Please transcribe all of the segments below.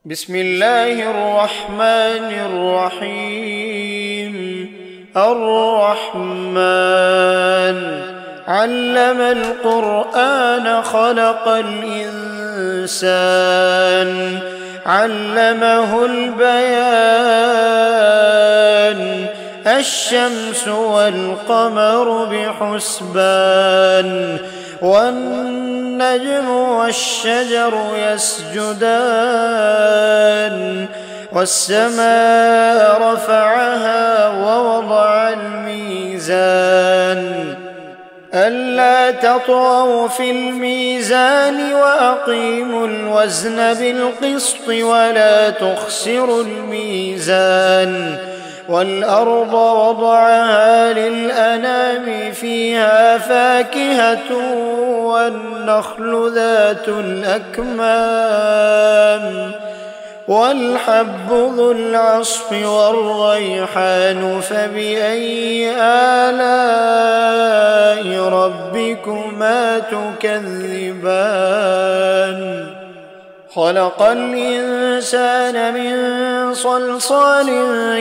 بسم الله الرحمن الرحيم. الرحمن علم القرآن خلق الإنسان علمه البيان الشمس والقمر بحسبان والنجم والشجر يسجدان والسماء رفعها ووضع الميزان ألا تطغوا في الميزان وأقيموا الوزن بالقسط ولا تخسروا الميزان والأرض وضعها للأنام فيها فاكهة والنخل ذات الأكمام والحب ذو العصف والريحان فبأي آلاء ربكما تكذبان خلق الإنسان من صلصال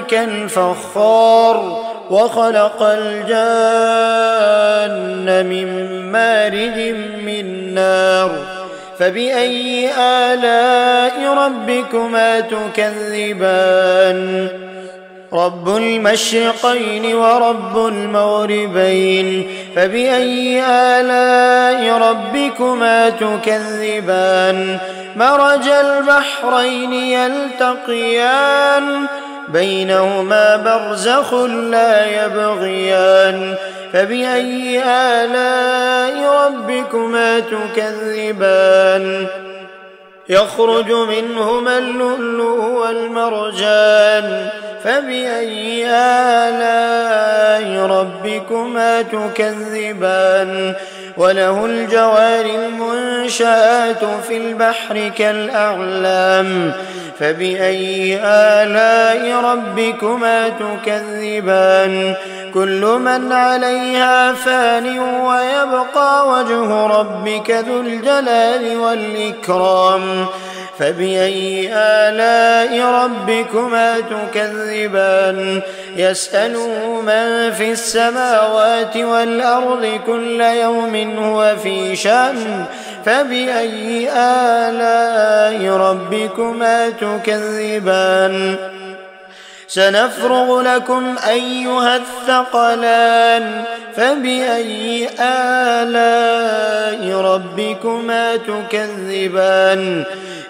كالفخار وخلق الجان من مارج من نار فبأي آلاء ربكما تكذبان رب المشرقين ورب المغربين فبأي آلاء ربكما تكذبان مرج البحرين يلتقيان بينهما برزخ لا يبغيان فبأي آلاء ربكما تكذبان يخرج منهما اللؤلؤ والمرجان فبأي آلاء ربكما تكذبان وله الجوار المنشآت في البحر كالأعلام فبأي آلاء ربكما تكذبان كل من عليها فان ويبقى وجه ربك ذو الجلال والإكرام فبأي آلاء ربكما تكذبان يسأله من في السماوات والأرض كل يوم هو في شأن فبأي آلاء ربكما تكذبان سنفرغ لكم أيها الثقلان فبأي آلاء ربكما تكذبان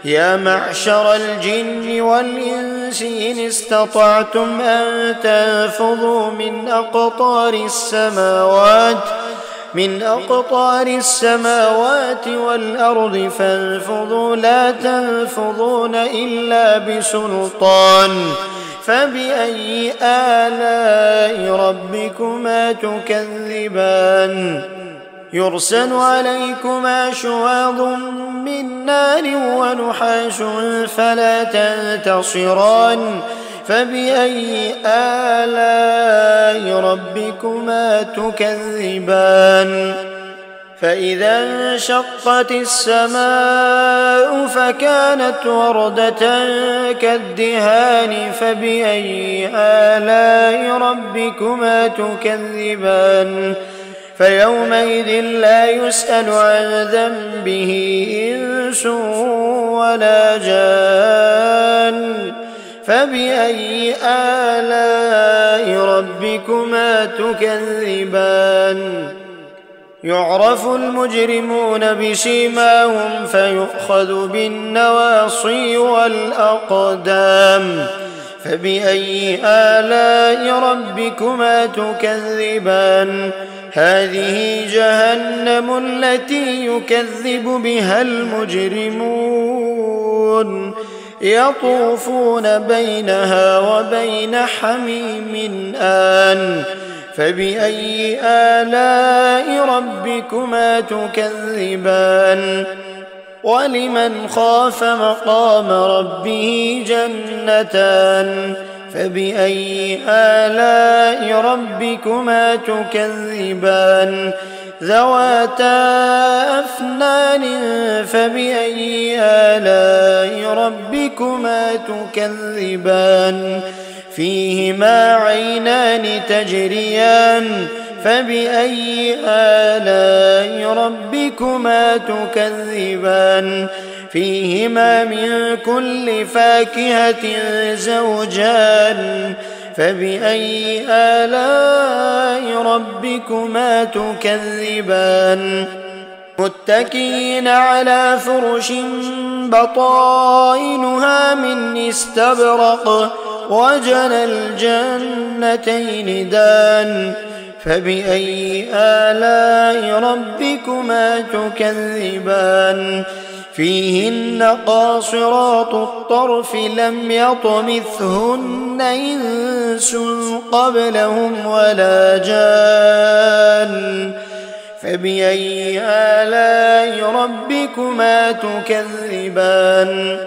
يا معشر الجن والإنس إن استطعتم أن تنفذوا من أقطار السماوات والأرض فانفذوا لا تنفذون إلا بسلطان فبأي آلاء ربكما تكذبان يرسل عليكما شواظ من نار ونحاس فلا تنتصران فبأي آلاء ربكما تكذبان فإذا انشقت السماء فكانت وردة كالدهان فبأي آلاء ربكما تكذبان فيومئذ لا يسأل عن ذنبه إنس ولا جان فبأي آلاء ربكما تكذبان يعرف المجرمون بسيماهم فيؤخذ بالنواصي والأقدام فبأي آلاء ربكما تكذبان هذه جهنم التي يكذب بها المجرمون يطوفون بينها وبين حميم آن فبأي آلاء ربكما تكذبان ولمن خاف مقام ربه جنتان فبأي آلاء ربكما تكذبان ذواتا أفنان فبأي آلاء ربكما تكذبان فيهما عينان تجريان فبأي آلاء ربكما تكذبان فيهما من كل فاكهة زوجان فبأي آلاء ربكما تكذبان متكئين على فرش بطائنها من استبرق وجنى الجنتين دان فبأي آلاء ربكما تكذبان فيهن قاصرات الطرف لم يطمثهن إنس قبلهم ولا جان فبأي آلاء ربكما تكذبان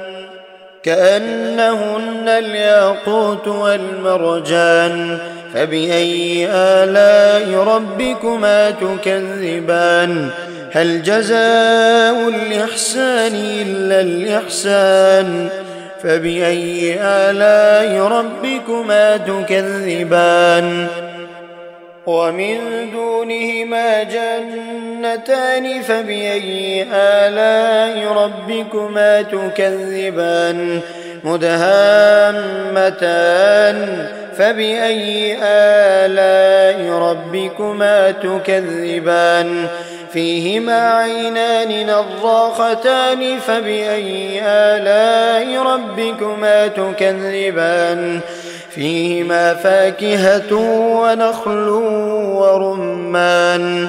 كأنهن الياقوت والمرجان فبأي آلاء ربكما تكذبان هل جزاء الإحسان إلا الإحسان فبأي آلاء ربكما تكذبان ومن دونهما جنتان فبأي آلاء ربكما تكذبان مدهامتان فبأي آلاء ربكما تكذبان فيهما عينان نضاختان فبأي آلاء ربكما تكذبان فيهما فاكهة ونخل ورمان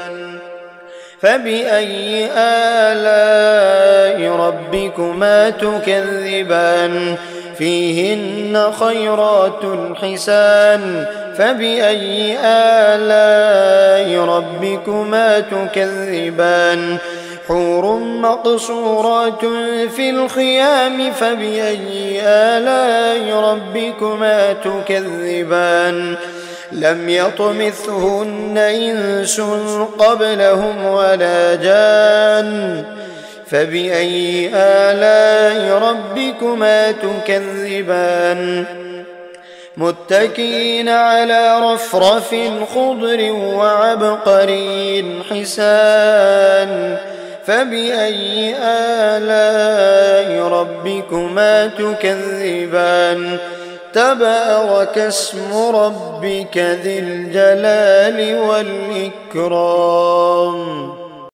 فبأي آلاء ربكما تكذبان فيهن خيرات حسان فبأي آلاء ربكما تكذبان حور مقصورات في الخيام فبأي آلاء ربكما تكذبان لم يطمثهن إنس قبلهم ولا جان فبأي آلاء ربكما تكذبان متكئين على رفرف خضر وعبقري حسان فبأي آلاء ربكما تكذبان تبارك اسم ربك ذي الجلال والإكرام